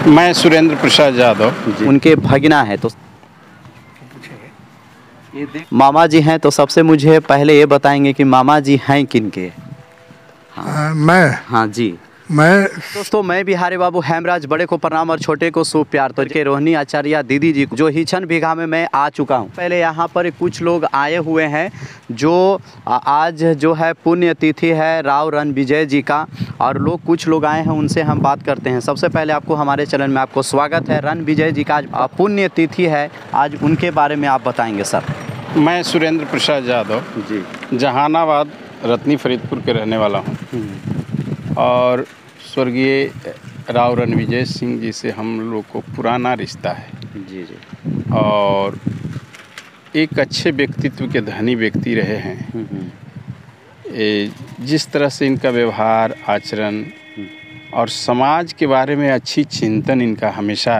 मैं सुरेंद्र प्रसाद यादव। उनके भगना है तो मामा जी हैं, तो सबसे मुझे पहले ये बताएंगे कि मामा जी हैं किनके? हाँ जी। मैं दोस्तों, मैं बिहारी बाबू हेमराज, बड़े को प्रणाम और छोटे को शुभ प्यार। तो के रोहिणी आचार्य दीदी जी जो हिचन बीघा में मैं आ चुका हूँ। पहले यहाँ पर कुछ लोग आए हुए हैं जो आज जो है पुण्य तिथि है राव रणविजय जी का, और लोग कुछ लोग आए हैं, उनसे हम बात करते हैं। सबसे पहले आपको हमारे चैनल में आपको स्वागत है। रणविजय जी का आज पुण्य तिथि है, आज उनके बारे में आप बताएंगे सर। मैं सुरेंद्र प्रसाद यादव जी। जहानाबाद रत्नी फरीदपुर के रहने वाला हूँ और स्वर्गीय राव रणविजय सिंह जी से हम लोग को पुराना रिश्ता है। जी जी। और एक अच्छे व्यक्तित्व के धनी व्यक्ति रहे हैं। जिस तरह से इनका व्यवहार आचरण और समाज के बारे में अच्छी चिंतन इनका हमेशा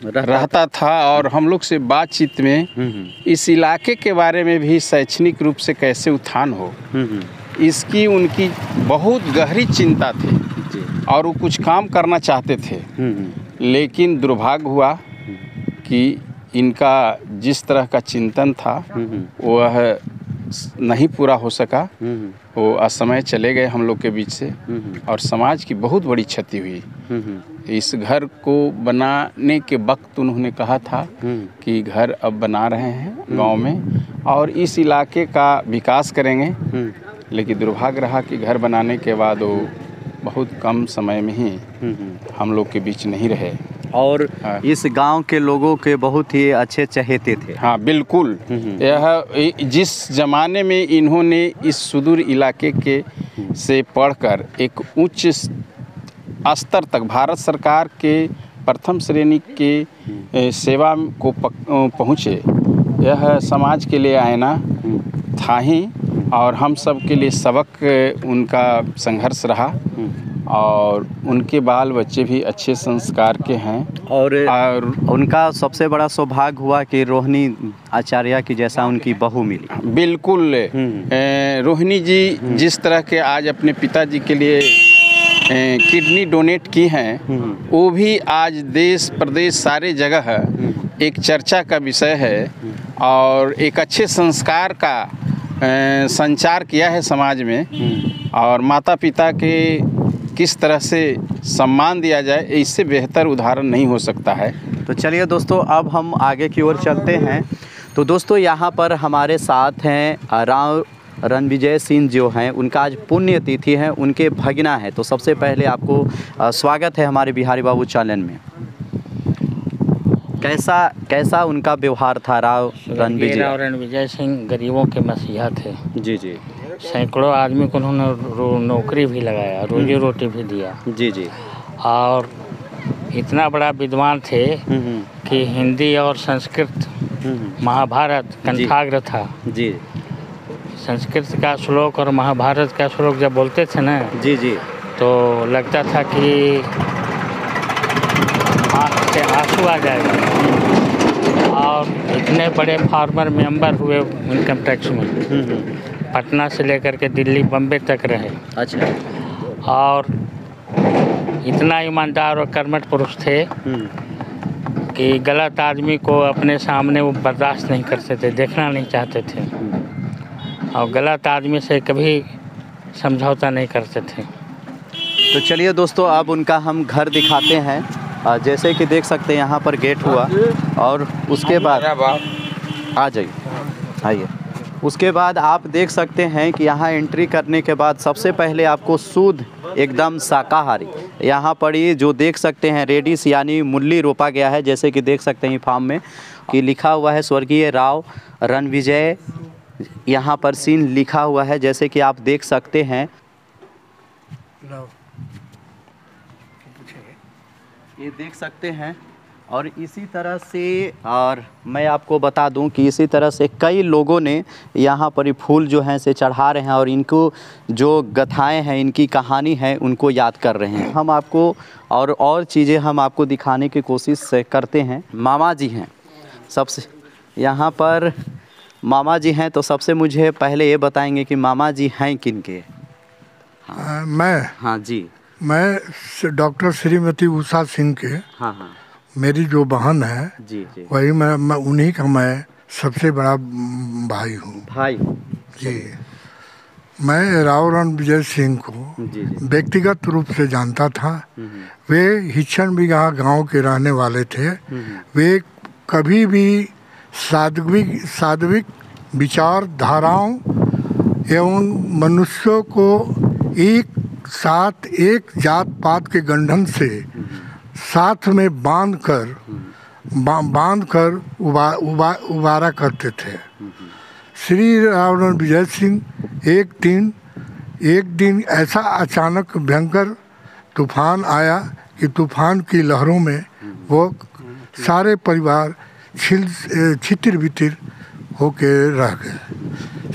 रहता था, और हम लोग से बातचीत में इस इलाके के बारे में भी शैक्षणिक रूप से कैसे उत्थान हो, इसकी उनकी बहुत गहरी चिंता थी और वो कुछ काम करना चाहते थे। लेकिन दुर्भाग्य हुआ कि इनका जिस तरह का चिंतन था वह नहीं पूरा हो सका। वो असमय चले गए हम लोग के बीच से और समाज की बहुत बड़ी क्षति हुई। इस घर को बनाने के वक्त उन्होंने कहा था कि घर अब बना रहे हैं गांव में और इस इलाके का विकास करेंगे। लेकिन दुर्भाग्य रहा कि घर बनाने के बाद वो बहुत कम समय में ही हम लोग के बीच नहीं रहे। और इस गांव के लोगों के बहुत ही अच्छे चहेते थे। हाँ बिल्कुल। यह जिस ज़माने में इन्होंने इस सुदूर इलाके के से पढ़कर एक उच्च स्तर तक भारत सरकार के प्रथम श्रेणी के सेवा को पहुँचे, यह समाज के लिए आईना था ही और हम सब के लिए सबक उनका संघर्ष रहा। और उनके बाल बच्चे भी अच्छे संस्कार के हैं और उनका सबसे बड़ा सौभाग्य हुआ कि रोहिणी आचार्य की जैसा उनकी बहू मिली। बिल्कुल। रोहिणी जी जिस तरह के आज अपने पिताजी के लिए किडनी डोनेट की हैं, वो भी आज देश प्रदेश सारे जगह एक चर्चा का विषय है और एक अच्छे संस्कार का संचार किया है समाज में। और माता पिता के किस तरह से सम्मान दिया जाए, इससे बेहतर उदाहरण नहीं हो सकता है। तो चलिए दोस्तों, अब हम आगे की ओर चलते हैं। तो दोस्तों, यहाँ पर हमारे साथ हैं राव रणविजय सिंह जो हैं, उनका आज पुण्य तिथि है, उनके भगना है। तो सबसे पहले आपको स्वागत है हमारे बिहारी बाबू चैनल में। कैसा उनका व्यवहार था? राव रणविजय सिंह गरीबों के मसीहा थे। जी जी। सैकड़ों आदमी को उन्होंने नौकरी भी लगाया, रोजी रोटी भी दिया। जी जी। और इतना बड़ा विद्वान थे कि हिंदी और संस्कृत महाभारत कंठाग्र था। जी। संस्कृत का श्लोक और महाभारत का श्लोक जब बोलते थे ना, जी जी, तो लगता था कि आँख से आंसू आ जाएगा। और इतने बड़े फार्मर मेंबर हुए इनकम टैक्स में, पटना से लेकर के दिल्ली बम्बे तक रहे। अच्छा। और इतना ईमानदार और कर्मठ पुरुष थे कि गलत आदमी को अपने सामने वो बर्दाश्त नहीं करते थे, देखना नहीं चाहते थे और गलत आदमी से कभी समझौता नहीं करते थे। तो चलिए दोस्तों, अब उनका हम घर दिखाते हैं। जैसे कि देख सकते हैं यहाँ पर गेट हुआ और उसके बाद आ जाइए, आइए। उसके बाद आप देख सकते हैं कि यहाँ एंट्री करने के बाद सबसे पहले आपको शुद्ध एकदम शाकाहारी यहाँ पर ये जो देख सकते हैं रेडिस यानी मूली रोपा गया है। जैसे कि देख सकते हैं फार्म में कि लिखा हुआ है स्वर्गीय राव रणविजय, यहाँ पर सीन लिखा हुआ है जैसे कि आप देख सकते हैं। ये देख सकते हैं। और इसी तरह से और मैं आपको बता दूं कि इसी तरह से कई लोगों ने यहाँ पर ये फूल जो हैं से चढ़ा रहे हैं और इनको जो गाथाएँ हैं, इनकी कहानी है, उनको याद कर रहे हैं। हम आपको और चीज़ें हम आपको दिखाने की कोशिश करते हैं। मामा जी हैं सबसे, यहाँ पर मामा जी हैं, तो सबसे मुझे पहले ये बताएंगे कि मामा जी हैं किनके? मैं हाँ जी। मैं डॉक्टर श्रीमती उषा सिंह के, हाँ हाँ मेरी जो बहन है जी जी वही मैं उन्हीं का मैं सबसे बड़ा भाई हूँ। भाई जी, मैं रावरण विजय सिंह को जी जी व्यक्तिगत रूप से जानता था। वे हिचन बिगहा गांव के रहने वाले थे। वे कभी भी सात्विक विचारधाराओं एवं मनुष्यों को एक साथ एक जात पात के गंढन से साथ में बांधकर उबारा करते थे। श्री रावण विजय सिंह एक दिन ऐसा अचानक भयंकर तूफान आया कि तूफान की लहरों में वो सारे परिवार छितिर बितिर होके रह गए।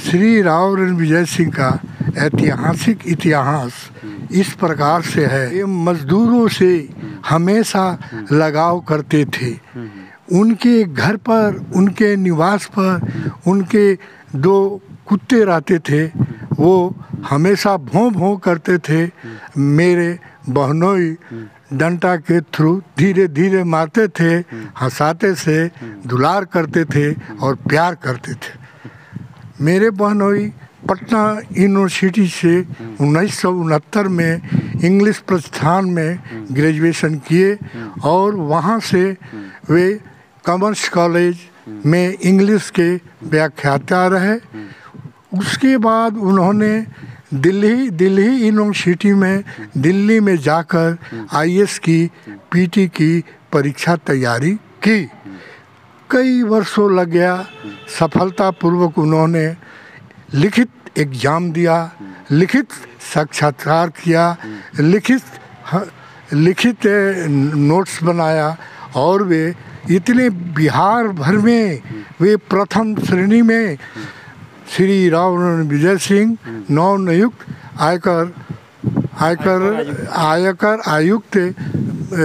श्री रावण विजय सिंह का ऐतिहासिक इतिहास इस प्रकार से है। ये मजदूरों से हमेशा लगाव करते थे। उनके घर पर, उनके निवास पर उनके 2 कुत्ते रहते थे। वो हमेशा भौं भौं करते थे। मेरे बहनोई डंडा के थ्रू धीरे धीरे मारते थे, हंसाते से दुलार करते थे और प्यार करते थे। मेरे बहनोई पटना यूनिवर्सिटी से 1969 में इंग्लिश प्रस्थान में ग्रेजुएशन किए और वहाँ से वे कॉमर्स कॉलेज में इंग्लिश के व्याख्याता रहे। उसके बाद उन्होंने दिल्ली यूनिवर्सिटी में दिल्ली में जाकर आईएएस की पीटी की परीक्षा तैयारी की। कई वर्षों लग गया। सफलतापूर्वक उन्होंने लिखित एग्जाम दिया, लिखित साक्षात्कार किया, लिखित नोट्स बनाया और वे इतने बिहार भर में वे प्रथम श्रेणी में श्री रावण विजय सिंह नवनियुक्त आयकर आयुक्त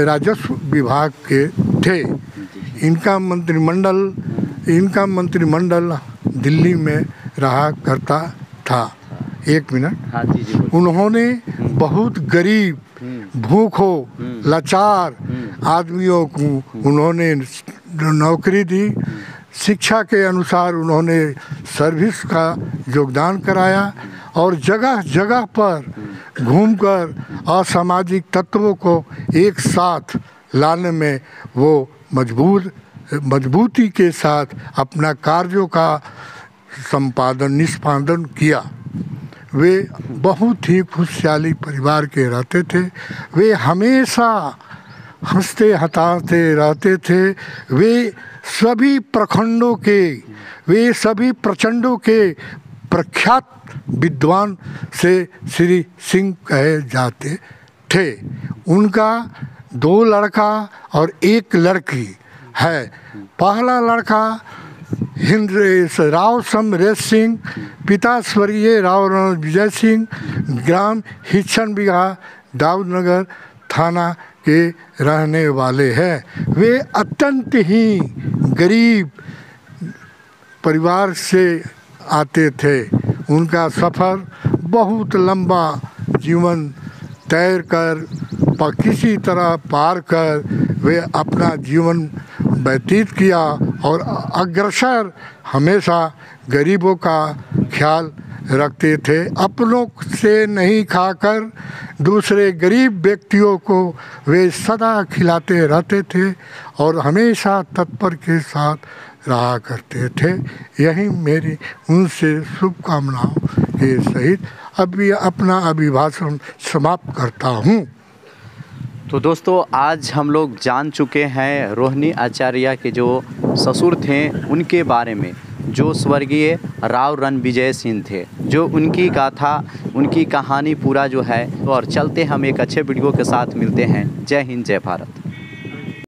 राजस्व विभाग के थे। इनका मंत्रिमंडल दिल्ली में रहा करता था। एक मिनट। हाँ जी जी। उन्होंने बहुत गरीब, भूखों, लाचार आदमियों को उन्होंने नौकरी दी। शिक्षा के अनुसार उन्होंने सर्विस का योगदान कराया और जगह जगह पर घूमकर असामाजिक तत्वों को एक साथ लाने में वो मजबूती के साथ अपना कार्यों का निष्पादन किया। वे बहुत ही खुशहाली परिवार के रहते थे। वे हमेशा हंसते हंसाते रहते थे। वे सभी प्रचंडों के प्रख्यात विद्वान से श्री सिंह कहे जाते थे। उनका 2 लड़का और 1 लड़की है। पहला लड़का राव समरेश सिंह, पिता स्वर्गीय रावण विजय सिंह, ग्राम हिचन बिगहा, दाऊदनगर थाना के रहने वाले हैं। वे अत्यंत ही गरीब परिवार से आते थे। उनका सफ़र बहुत लंबा जीवन तैर कर किसी तरह पार कर वे अपना जीवन व्यतीत किया और अग्रसर हमेशा गरीबों का ख्याल रखते थे। अपनों से नहीं खाकर दूसरे गरीब व्यक्तियों को वे सदा खिलाते रहते थे और हमेशा तत्पर के साथ रहा करते थे। यही मेरी उनसे शुभकामनाओं के सहित अपना अभिभाषण समाप्त करता हूँ। तो दोस्तों, आज हम लोग जान चुके हैं रोहिणी आचार्य के जो ससुर थे उनके बारे में, जो स्वर्गीय रावरण विजय सिंह थे, जो उनकी गाथा, उनकी कहानी पूरा जो है। और चलते हम एक अच्छे वीडियो के साथ मिलते हैं। जय हिंद, जय भारत।